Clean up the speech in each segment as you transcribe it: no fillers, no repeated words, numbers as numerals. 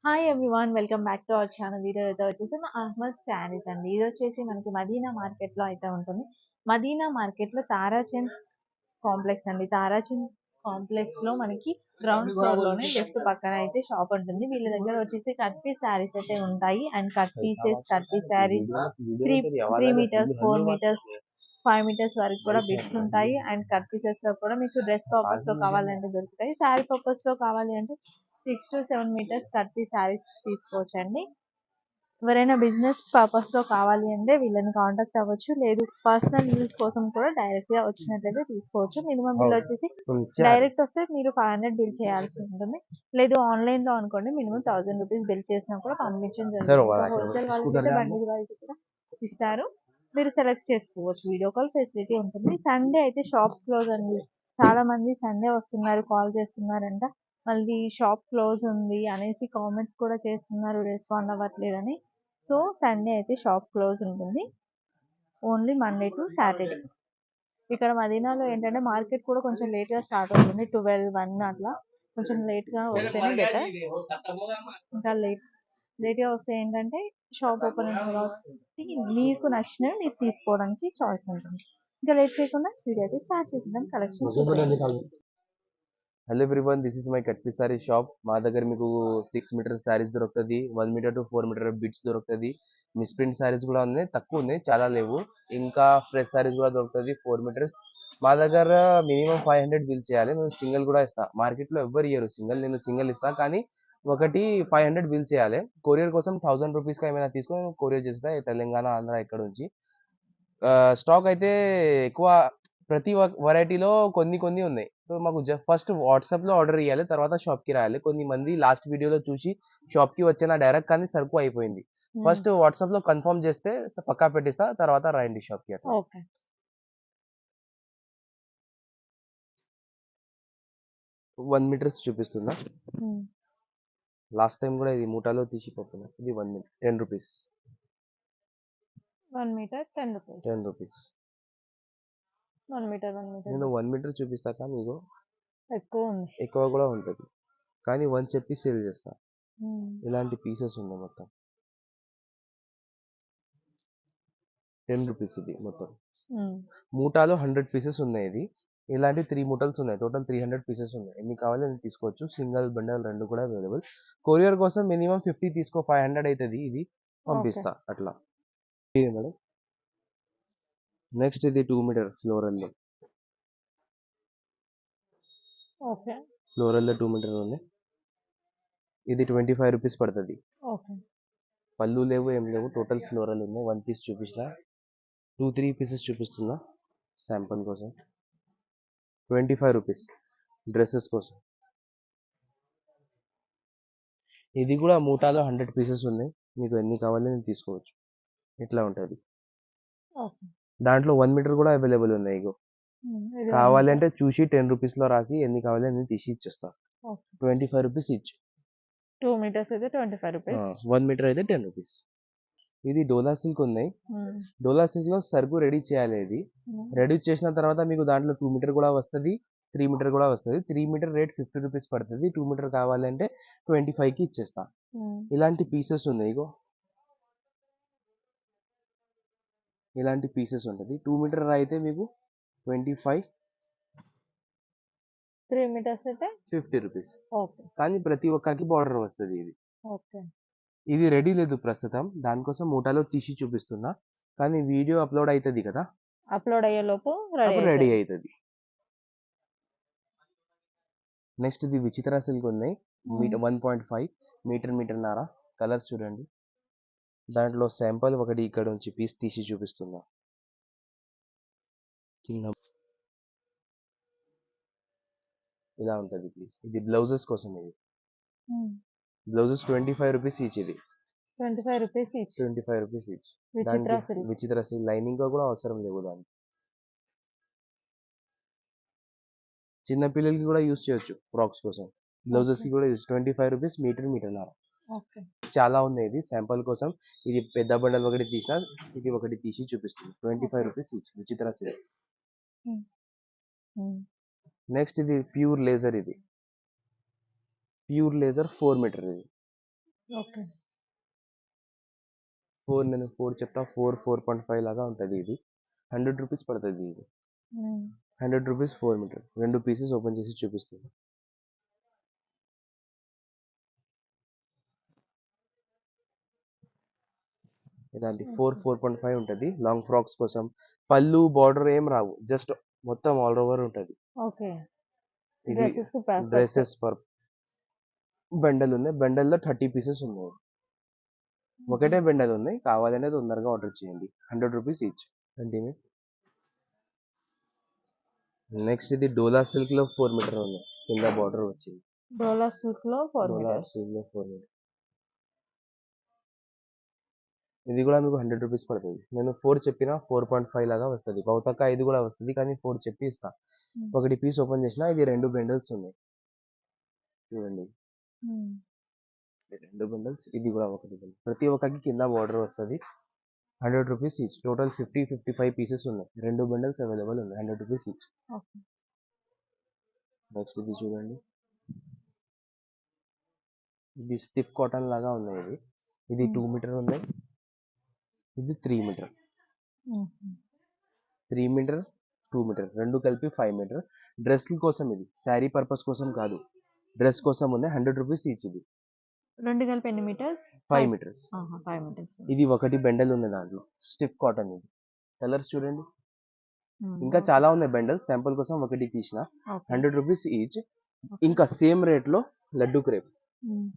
Hi everyone welcome back to our channel. ఈరోజు అయితే వచ్చేసి మా అహ్మద్ శారీస్ అండి. ఇది వచ్చేసి మనకి మదీనా మార్కెట్లో అయితే ఉంటుంది. మదీనా మార్కెట్లో తారాచంద్ కాంప్లెక్స్ అండి. తారాచంద్ కాంప్లెక్స్ లో మనకి గ్రౌండ్ ఫ్లోర్ లోనే లెఫ్ట్ పక్కన అయితే షాప్ ఉంటుంది. వీళ్ళ దగ్గర వచ్చేసి కట్ పీస్ శారీస్ అయితే ఉంటాయి. And cut piece sarees three 3 metres 4 metres 5 metres వరకు కూడా బిట్స్ ఉంటాయి. అండ్ కట్ పీసెస్ లో కూడా మీకు డ్రెస్ పర్పస్ లో కావాలంటే దొరుకుతాయి. శారీ పర్పస్ లో కావాలి అంటే 6 to 7 metres cut piece sarees తీసుకోవచ్చండి. ఎవరైనా బిజినెస్ పర్పస్ లో కావాలి అంటే వీళ్ళని కాంటాక్ట్ అవ్వచ్చు. లేదు పర్సనల్ యూజ్ కోసం కూడా డైరెక్ట్ గా వచ్చినట్లయితే తీసుకోవచ్చు. మినిమం బిల్ వచ్చేసి డైరెక్ట్ వస్తే మీరు 500 బిల్ చేయాల్సి ఉంటుంది. లేదు ఆన్లైన్ లో అనుకోండి మినిమం 1000 రూపీస్ బిల్ చేసినా కూడా పంపించడం జరుగుతుంది. హోల్సేల్ వాళ్ళకైతే బండిల్ వైజ్ కూడా ఇస్తారు. మీరు సెలెక్ట్ చేసుకోవచ్చు. వీడియో కాల్ ఫెసిలిటీ ఉంటుంది. సండే అయితే షాప్స్ క్లోజ్ అండి. చాలా మంది సండే వస్తున్నారు, కాల్ చేస్తున్నారంట. మళ్ళీ షాప్ క్లోజ్ ఉంది అనేసి కామెంట్స్ కూడా చేస్తున్నారు, రెస్పాండ్ అవ్వట్లేదని. సో సండే అయితే షాప్ క్లోజ్ ఉంటుంది. Only Monday to Saturday. ఇక్కడ మదీనాలో ఏంటంటే మార్కెట్ కూడా కొంచెం లేట్గా స్టార్ట్ అవుతుంది. 12, 1 అట్లా కొంచెం లేట్గా వస్తేనే బెటర్. ఇంకా లేట్గా వస్తే ఏంటంటే షాప్ ఓపెన్ అయిన కాబట్టి మీకు నచ్చినవి మీరు తీసుకోవడానికి చాయిస్ ఉంటుంది. ఇంకా లేట్ చేయకుండా వీడియో అయితే స్టార్ట్ చేద్దాం. Collection hello everyone, this is my cut piece sari shop. మా దగ్గర మీకు 6 మీటర్ శారీస్ దొరుకుతుంది. 1 మీటర్ to 4 మీటర్ బిట్స్ దొరుకుతుంది. మిస్ ప్రింట్ శారీస్ కూడా ఉన్నాయి, తక్కువ ఉన్నాయి, చాలా లేవు. ఇంకా ఫ్రెష్ శారీస్ కూడా దొరుకుతుంది 4 మీటర్స్. మా దగ్గర మినిమం 500 బిల్ చేయాలి. నేను సింగిల్ కూడా ఇస్తా. మార్కెట్లో ఎవ్వరు ఇయ్యరు సింగిల్, నేను సింగిల్ ఇస్తా. కానీ ఒకటి 500 బిల్ చేయాలి. కొరియర్ కోసం 1000 రూపీస్కి ఏమైనా తీసుకొని కొరియర్ చేస్తా, తెలంగాణ ఆంధ్ర ఇక్కడ నుంచి. స్టాక్ అయితే ఎక్కువ, ప్రతి వెరైటీలో కొన్ని కొన్ని ఉన్నాయి. సో మాకు ఫస్ట్ వాట్సాప్లో ఆర్డర్ ఇవ్వాలి, తర్వాత షాప్కి రాయాలి. కొన్ని మంది లాస్ట్ వీడియోలో చూసి షాప్కి వచ్చిన డైరెక్ట్, కానీ సరుకు అయిపోయింది. ఫస్ట్ వాట్సాప్లో కన్ఫర్మ్ చేస్తే పక్కా పెట్టిస్తా, తర్వాత రాయండి షాప్కి. అట్లా ఓకే 1 మీటర్స్ చూపిస్తుందా? లాస్ట్ టైం కూడా ఇది మూటాలో తీసి పంపిన. ఇది 1 metre 10 rupees. 1 metre 10 rupees. 10 rupees. 1 metre నేను 1 మీటర్ చూపిస్తా, కానీ ఇగో ఎక్కువ ఉంది. ఎక్కువ కూడా ఉంటుంది, కానీ 1 చెప్పి సేల్ చేస్తా. ఇలాంటి పీసెస్ ఉన్నాయి మొత్తం 10 రూపీస్. ఇది మొత్తం మూటాలో 100 పీసెస్ ఉన్నాయి. ఇది ఇలాంటి 3 మూటల్స్ ఉన్నాయి. టోటల్ 300 పీసెస్ ఉన్నాయి. ఎన్ని కావాలో ఎన్ని తీసుకోవచ్చు. సింగిల్ బండల్ రెండు కూడా అవైలబుల్. కొరియర్ కోసం మినిమం 50 తీసుకో, 500 అవుతుంది. ఇది పంపిస్తా అట్లా. ఇది మేడం. నెక్స్ట్ ఇది 2 మీటర్ ఫ్లోరల్ లో. ఫ్లోరల్ లో 2 మీటర్ ఉంది. ఇది 25 రూపీస్ పడుతుంది. పళ్ళు లేవు, ఏం లేవు, టోటల్ ఫ్లోరల్ ఉన్నాయి. 1 పీస్ చూపించిన, 2-3 పీసెస్ చూపిస్తున్నా శాంపుల్ కోసం. 25 రూపీస్ డ్రెస్సెస్ కోసం. ఇది కూడా మూటాలో 100 పీసెస్ ఉన్నాయి. మీకు ఎన్ని కావాలో నేను తీసుకోవచ్చు. ఇట్లా ఉంటుంది. దాంట్లో 1 మీటర్ కూడా అవైలబుల్ ఉన్నాయి. ఇగో కావాలంటే చూసి 10 రూపీస్లో రాసి ఎన్ని కావాలో నేను తీసి ఇచ్చేస్తా. 25 రూపీస్ ఇచ్. 2 మీటర్స్ అయితే 25 రూపీస్. 1 మీటర్ అయితే 10 రూపీస్. ఇది డోలా సిల్క్ ఉన్నాయి. డోలా సిల్క్ లో సరుకు రెడీ చేయాలి. ఇది రెడీ చేసిన తర్వాత మీకు దాంట్లో 2 మీటర్ కూడా వస్తుంది, 3 మీటర్ కూడా వస్తుంది. 3 మీటర్ రేట్ 50 రూపీస్ పడుతుంది. 2 మీటర్ కావాలంటే 25కి ఇచ్చేస్తా. ఇలాంటి పీసెస్ ఉన్నాయి. ఇగో ఇలాంటి పీసెస్ ఉంటుంది. 2 మీటర్ అయితే మీకు 25, 3 మీటర్స్ అయితే 50 రూపీస్. కానీ ప్రతి ఒక్కరికి బార్డర్ వస్తుంది. ఇది ఓకే. ఇది రెడీ లేదు ప్రస్తుతం, దానికోసం మూటాలో తీసి చూపిస్తున్నా. కానీ వీడియో అప్లోడ్ అవుతుంది కదా, అప్లోడ్ అయ్యే లోపు రెడీ అవుతుంది. నెక్స్ట్ ఇది విచిత్ర సిల్క్ ఉన్నాయి. 1.5 మీటర్, మీటర్న్నర. కలర్స్ చూడండి. దాంట్లో శాంపుల్ ఒకటి ఇక్కడ నుంచి పీస్ తీసి చూపిస్తున్నా. కింద ఇలా ఉంటుంది పీస్. ఇది బ్లౌజెస్ కోసం. ఇది బ్లౌజెస్ 25 రూపీస్ ఈచ్. ఇది 25 రూపీస్ ఈచ్. 25 rupees each. విచిత్ర సిల్క్ లైనింగ్ కూడా అవసరం లేదు దానికి. చిన్న పిల్లలకి కూడా యూస్ చేయొచ్చు, ఫ్రాక్స్ కోసం. బ్లౌజెస్ కి కూడా యూస్. 25 rupees metre, మీటర్న్నర. చాలా ఉన్నాయి. ఇది శాంపుల్ కోసం. ఇది పెద్ద బండల్ ఒకటి తీసిన, ఇది ఒకటి తీసి చూపిస్తుంది. 25 రూపీస్ ఈచ్. విచిత్ర సిల్క్. నెక్స్ట్ ఇది ప్యూర్ లేజర్. ఇది ప్యూర్ లేజర్ 4 మీటర్. ఇది ఓకే. నేను 4 చెప్తా, 4.5 లాగా ఉంటది ఇది. 100 రూపీస్ పడతది ఇది. హ్మ్. 100 రూపీస్ 4 మీటర్. 2 పీసెస్ ఓపెన్ చేసి చూపిస్తాను. ఇలాంటి ఓకే. 4.5 ఉంటది. లాంగ్ ఫ్రాక్స్ కోసం. పళ్ళు, బార్డర్ ఏం రావు. జస్ట్ మొత్తం ఆల్ ఓవర్ ఉంటది. ఓకే. ఇది డ్రెసెస్‌కి పర్ఫెక్ట్. డ్రెసెస్ ఫర్ బండల్ ఉన్నాయి. బండల్‌లో 30 పీసెస్ ఉన్నాయి. ఒకటే బండల్ ఉన్నాయి. కావాలంటే తొందరగా ఆర్డర్ చేయండి. 100 రూపీస్ ఈచ్. కంటిన్యూ. నెక్స్ట్ ఇది డోలా సిల్క్ లో 4 మీటర్ ఉన్నాయి. కింద బార్డర్ వచ్చింది. డోలా సిల్క్‌లో 4 డోలా మీటర్స్. సిల్క్ లో 4 మీటర్. ఇది కూడా మీకు 100 రూపీస్ పడుతుంది. నేను 4 చెప్పిన 4.5 లాగా వస్తుంది. బహుతక్క 5 కూడా వస్తుంది, కానీ 4 చెప్పి ఇస్తా. హ్మ్. ఒకటి పీస్ ఓపెన్ చేసిన ఇది 2 బండిల్స్ ఉన్నాయి. చూడండి, హ్మ్. 2 బండిల్స్. ఇది కూడా ఒకటి bundle. ప్రతి ఒక్కకి కింద బార్డర్ వస్తుంది. 100 రూపీస్ ఈచ్. టోటల్ 55 పీసెస్ ఉన్నాయి. 2 బండిల్స్ అవైలబుల్ ఉన్నాయి. 100 రూపీస్ ఈచ్. ఓకే. నెక్స్ట్ ఇది చూడండి, ఇది స్టిఫ్ కాటన్ లాగా ఉన్నాయి. ఇది హ్మ్. 2 మీటర్ ఉన్నాయి. ఇది 3 మీటర్. హుహు. 3 మీటర్ 2 మీటర్ రెండు కలిపి 5 మీటర్. డ్రెస్ కోసం, ఇది శారీ పర్పస్ కోసం కాదు, డ్రెస్ కోసం ఉన్నాయి. 100 రూపీస్ ఈచ్. ఇది 2 కలిపి ఎన్ని మీటర్స్? 5 మీటర్స్. ఆహా! 5 మీటర్స్. ఇది ఒకటి బెండల్ ఉంది దాంట్లో. Stiff cotton. ఇది కలర్స్ చూడండి, హ్మ్. ఇంకా ఓకే. చాలా ఉన్నాయి బెండల్స్. శాంపుల్ కోసం ఒకటి తీసిన. ఓకే. 100 rupees each. ఓకే. ఇంకా సేమ్ రేట్ లో లడ్డు క్రేప్ హ్మ్.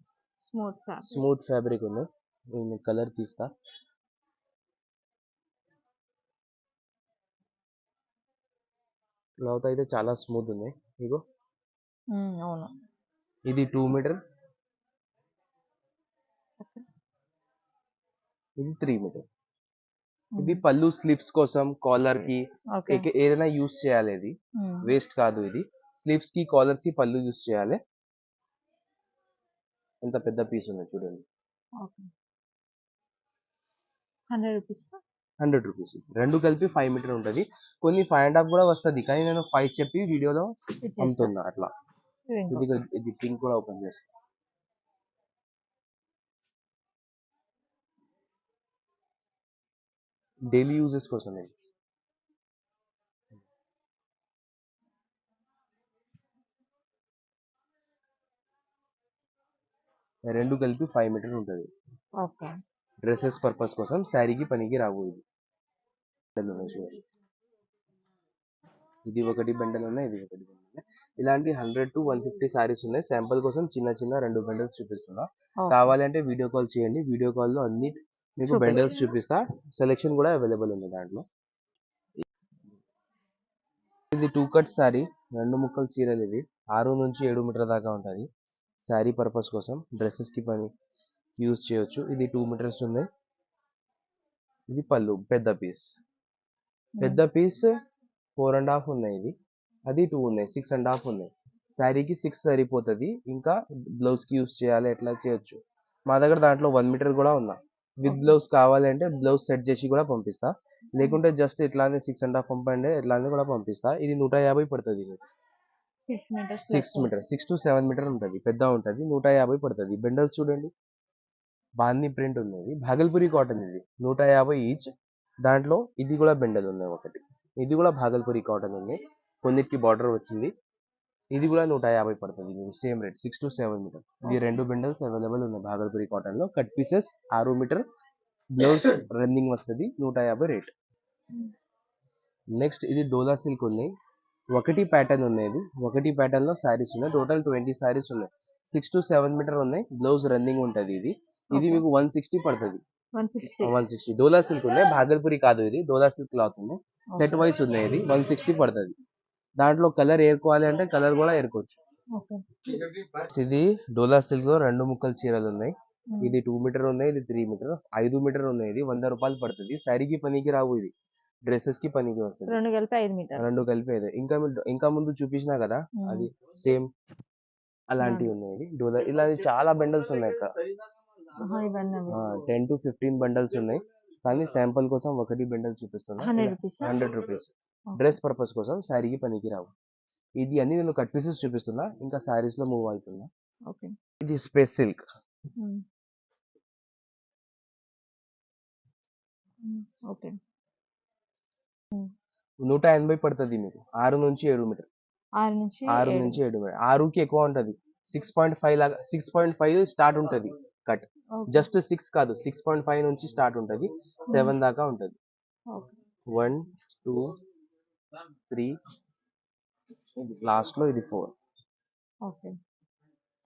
Smooth fabric. స్మూత్ ఫ్యాబ్రిక్ ఉంది. నేను కలర్ తీస్తా. క్లాత్ అయితే చాలా స్మూత్ ఉంది. ఇగో హ్మ్. అవును. ఇది 2 మీటర్. ఓకే. ఇది 3 మీటర్. ఇది హ్మ్. పళ్ళు స్లీవ్స్ కోసం, కాలర్ కి ఓకే. ఏదైనా యూస్ చేయాలి. ఇది హ్మ్. వేస్ట్ కాదు. ఇది స్లీవ్స్ కి, కాలర్స్ కి పళ్ళు యూస్ చేయాలి. ఎంత పెద్ద పీస్ ఉంది చూడండి. ఓకే. 100 రూపీసా? 100 రూపీస్. రెండు కలిపి 5 మీటర్ ఉంటది. కొన్ని 5.5 కూడా వస్తది, కానీ నేను 5 చెప్పి వీడియోలో ఇచ్చేస్తా. అమ్ముతున్నా అట్లా. ఇది ఇది ఇంకొకటి. ఇది పింక్ కూడా ఓపెన్ చేస్తా. డైలీ యూజెస్ కోసం ఇది. రెండు కలిపి 5 మీటర్ ఉంటది. ఓకే. డ్రెస్సెస్ పర్పస్ కోసం, శారీకి పనికి రావు. ఇది బండల్ ఉన్నాయి చూడండి. ఇది ఒకటి బండల్ ఉన్నాయి. ఇది ఒకటి బండల్ ఉన్నాయి. ఇలాంటి 100 to 150 సారీస్ ఉన్నాయి. శాంపుల్ కోసం చిన్న చిన్న 2 బండల్స్ చూపిస్తున్నా. ఓకే. కావాలంటే వీడియో కాల్ చేయండి. వీడియో కాల్ లో అన్ని మీకు బండల్స్ చూపిస్తా. చూపిస్తా. సెలెక్షన్ కూడా అవైలబుల్ ఉంది దాంట్లో. ఇది 2 కట్ సారీ, 2 ముక్కల చీరలు. ఇది 6 నుంచి 7 మీటర్ దాకా ఉంటది. శారీ పర్పస్ కోసం, డ్రెస్సెస్ కి పని యూజ్ చేయొచ్చు. ఇది 2 మీటర్స్ ఉంది. ఇది పళ్ళు పెద్ద పీస్. హ్మ్. పెద్ద పీస్ 4.5 ఉన్నాయి. ఇది అది 2 ఉన్నాయి. 6.5 ఉన్నాయి. శారీకి 6 సరిపోతుంది. ఇంకా బ్లౌజ్ కి యూజ్ చేయాలి, ఎట్లా చేయొచ్చు. మా దగ్గర దాంట్లో 1 మీటర్ కూడా ఉందా. With okay. బ్లౌజ్ కావాలంటే బ్లౌజ్ సెట్ చేసి కూడా పంపిస్తా. లేకుంటే జస్ట్ ఇట్లానే 6.5 పంపండి, ఇట్లానే కూడా పంపిస్తా. ఇది 150 పడుతుంది. 6 metres 6 plus. Metre, 6 to 7 metre ఉంటుంది. పెద్ద ఉంటుంది. 150 పడుతుంది. బెండల్స్ చూడండి, బాందీ ప్రింట్ ఉంది. భాగల్పూరి కాటన్. ఇది 150 ఈచ్. దాంట్లో ఇది కూడా బెండల్ ఉన్నాయి ఒకటి. ఇది కూడా భాగల్పూరి కాటన్ ఉంది. కొన్నిటికి బార్డర్ వచ్చింది. ఇది కూడా 150 పడుతుంది. మీకు సేమ్ రేట్ 6 to 7 మీటర్. ఇది ఓకే. 2 బెండల్స్ అవైలబుల్ ఉన్నాయి భాగల్పూరి కాటన్ లో. Cut pieces 6 metre. Blouse running వస్తుంది. 150 రేట్. హ్మ్. నెక్స్ట్ ఇది డోలా సిల్క్ ఉన్నాయి. ఒకటి ప్యాటర్న్ ఉన్నాయి. ఒకటి ప్యాటర్న్ లో సారీస్ ఉన్నాయి. టోటల్ 20 సారీస్ ఉన్నాయి. 6 to 7 మీటర్ ఉన్నాయి. బ్లౌజ్ రన్నింగ్ ఉంటది. ఇది ఇది ఓకే. మీకు 160 పడుతుంది. 160. 160 డోలా సిల్క్ ఉన్నాయి. భాగల్పూరి కాదు, ఇది డోలా సిల్క్ క్లాత్ ఉంది. Set okay. వైస్ ఉన్నాయి. ఇది 160 పడుతుంది. దాంట్లో కలర్ ఏరుకోవాలి అంటే కలర్ కూడా ఏరుకోవచ్చు. ఓకే. ఇది డోలా సిల్క్ లో 2 ముక్కల చీరలు ఉన్నాయి. హ్మ్. ఇది 2 మీటర్ ఉన్నాయి. ఇది 3 మీటర్. 5 మీటర్ ఉన్నాయి. ఇది 100 రూపాయలు పడుతుంది. శారీకి పనికి రావు. ఇది డ్రెస్సెస్ కి పనికి వస్తుంది. 2 కలిపి 5 మీటర్లు. రెండు కలిపి అయితే ఇంకా ముందు చూపించినా కదా, హ్మ్. అది సేమ్ అలాంటివి ఇలాంటి. ఉన్నాయి. డోలా ఇలా చాలా బండల్స్ ఉన్నాయి. ఆహా! ఇవన్నీ అవి. 10 to 15 బండల్స్ ఉన్నాయి. కానీ శాంపుల్ కోసం ఒకటి బండల్ చూపిస్తున్నా. 100 ఇలా రూపీసా? 100 రూపీస్. ఓకే. డ్రెస్ పర్పస్ కోసం, శారీకి పనికి రావు. ఇది అన్ని నేను కట్ పీసెస్ చూపిస్తున్నా. ఇంకా శారీస్ లో మూవ్ అవుతున్నా. ఓకే. ఇది స్పేస్ సిల్క్. హ్మ్. ఓకే. 180 పడుతుంది మీకు 6 నుంచి 7 మీటర్. 6 నుంచి 6 7. నుంచి 7 మీటర్. 6కి ఎక్కువ ఉంటది. 6.5 లాగా 6.5 స్టార్ట్ ఉంటది కట్. ఓకే. జస్ట్ 6 కాదు 6.5 నుంచి స్టార్ట్ ఉంటది. 7 దాకా ఉంటది. ఓకే. 1 2 3 లాస్ట్ లో ఇది 4. ఓకే.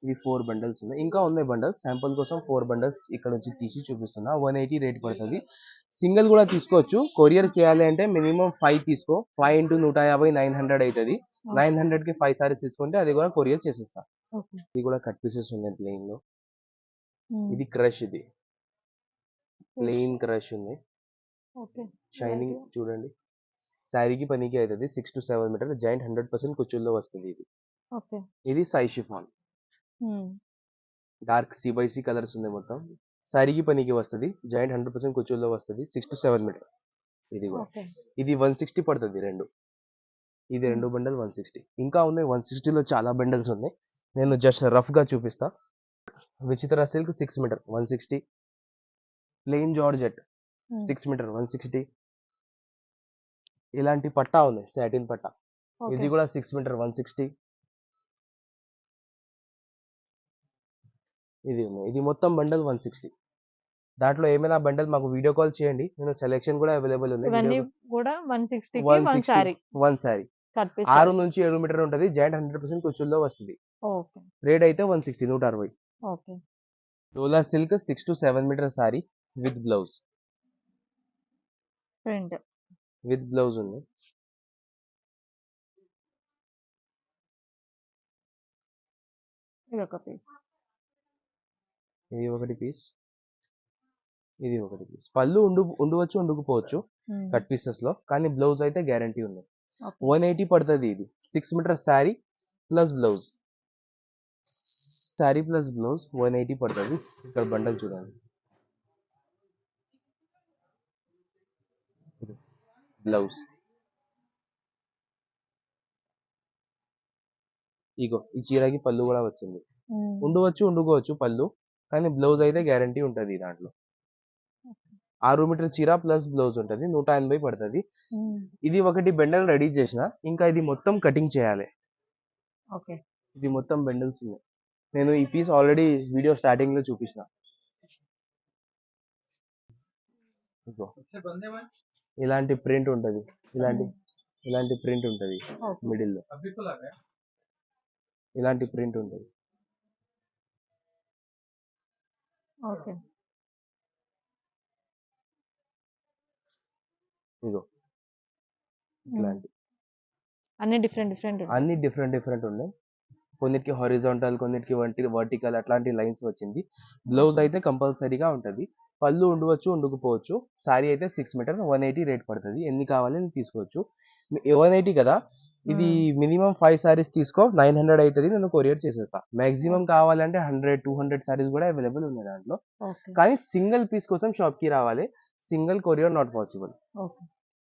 ఇది 4 బండల్స్ ఉన్నాయి. ఇంకా ఉన్నాయి బండల్స్. శాంపుల్ కోసం 4 బండల్స్ ఇక్కడ నుంచి తీసి చూపిస్తున్నా. 180 రేట్ పడుతుంది. సింగిల్ కూడా తీసుకోవచ్చు. కొరియర్ చేయాలి అంటే మినిమం 5 తీసుకో. 5 ఇంటూ 150 900 అవుతుంది. 900 కి 5 సారీస్ తీసుకుంటే అది కూడా కొరియర్ చేసేస్తా. ఓకే. ఇది కూడా కట్ పీసెస్ ఉన్నాయి ప్లెయిన్ లో. హ్మ్. ఇది క్రష్, ఇది ప్లెయిన్ క్రష్ ఉంది. ఓకే. షైనింగ్ చూడండి. శారీకి పనికి అవుతుంది. 6 to 7 మీటర్ జాయింట్ 100% కుచ్చుల్లో వస్తుంది ఇది. ఓకే. ఇది సై షిఫాన్. హ్మ్. డార్క్ సి కలర్స్ ఉంది మొత్తం. శారీకి పనికి వస్తుంది. జాయింట్ 100% కుచ్చుల్లో వస్తుంది. 6 to 7 మీటర్. ఇది కూడా. ఓకే. ఇది 160 పడుతుంది రెండు. ఇది రెండు బండల్ 160. ఇంకా ఉన్నాయి 160 లో చాలా బండల్స్ ఉన్నాయి. నేను జస్ట్ రఫ్ గా చూపిస్తా. Vichitra silk 6 metre 160. Plain georgette 6 metre 160. ఇలాంటి పట్టా ఉంది, సాటిన్ పట్టా. ఓకే. ఇది కూడా 6 మీటర్ 160. ఇది ఉంది. ఇది మొత్తం బండల్ 160. దాంట్లో ఏమైనా బండల్ మాకు వీడియో కాల్ చేయండి. నేను సెలెక్షన్ కూడా అవైలబుల్ ఉంది. ఇవన్నీ కూడా 160కి 1 160 saree. One saree. Cut piece 6 saree. నుంచి 7 మీటర్ ఉంటుంది. జాయింట్ 100% కుచ్చుల్లో వస్తుంది. ఓకే. రేట్ అయితే 160 160. Okay. Dola silk 6 to 7 metre saree with blouse. Print. With blouse ఉంది. ఇది ఒక పీస్. ఇది ఒకటి పీస్. ఇది ఒకటి పీస్. పళ్ళు ఉండవచ్చు ఉండకపోవచ్చు కట్ పీసెస్ లో, కానీ బ్లౌజ్ అయితే గ్యారంటీ ఉంది. ఓకే. 180 పడుతుంది ఇది. 6 metre saree plus blouse. Saree plus blouse 180 పడుతుంది. ఇక్కడ బండల్ చూడండి. బ్లౌజ్ ఇగో ఈ చీరకి పళ్ళు కూడా వచ్చింది. ఉండవచ్చు ఉండకపోవచ్చు పళ్ళు, కానీ బ్లౌజ్ అయితే గ్యారంటీ ఉంటుంది దాంట్లో. 6 మీటర్ చీర ప్లస్ బ్లౌజ్ ఉంటుంది. 180 పడుతుంది. ఇది ఒకటి బండల్ రెడీ చేసిన. ఇంకా ఇది మొత్తం కటింగ్ చేయాలి. ఓకే. ఇది మొత్తం బండల్స్ ఉన్నాయి. నేను ఈ పీస్ ఆల్రెడీ వీడియో స్టార్టింగ్ లో చూపించిన. ఇగో ఇలాంటి ప్రింట్ ఉంటది. ఇలాంటి ప్రింట్ ఉంటది మిడిల్ లో. ఇలాంటి ప్రింట్ ఉంటది. ఓకే. ఇగో ఇట్లాంటి అన్ని డిఫరెంట్ అన్ని డిఫరెంట్ ఉన్నాయి. కొన్నిటికి హారిజాంటల్, కొన్నిటికి వర్టికల్ అట్లాంటి లైన్స్ వచ్చింది. బ్లౌజ్ అయితే కంపల్సరీగా ఉంటది. పళ్ళు ఉండవచ్చు ఉండకపోవచ్చు. సారీ అయితే 6 మీటర్ 180 రేట్ పడుతుంది. ఎన్ని కావాలి తీసుకోవచ్చు. 180 కదా, ఇది మినిమం 5 సారీస్ తీసుకో. 900 అవుతుంది. నేను కొరియర్ చేసేస్తా. మాక్సిమం కావాలంటే 100 200 సారీస్ కూడా అవైలబుల్ ఉన్నాయి దాంట్లో. ఓకే. కానీ సింగిల్ పీస్ కోసం షాప్ కి రావాలి. Single courier not possible. Okay.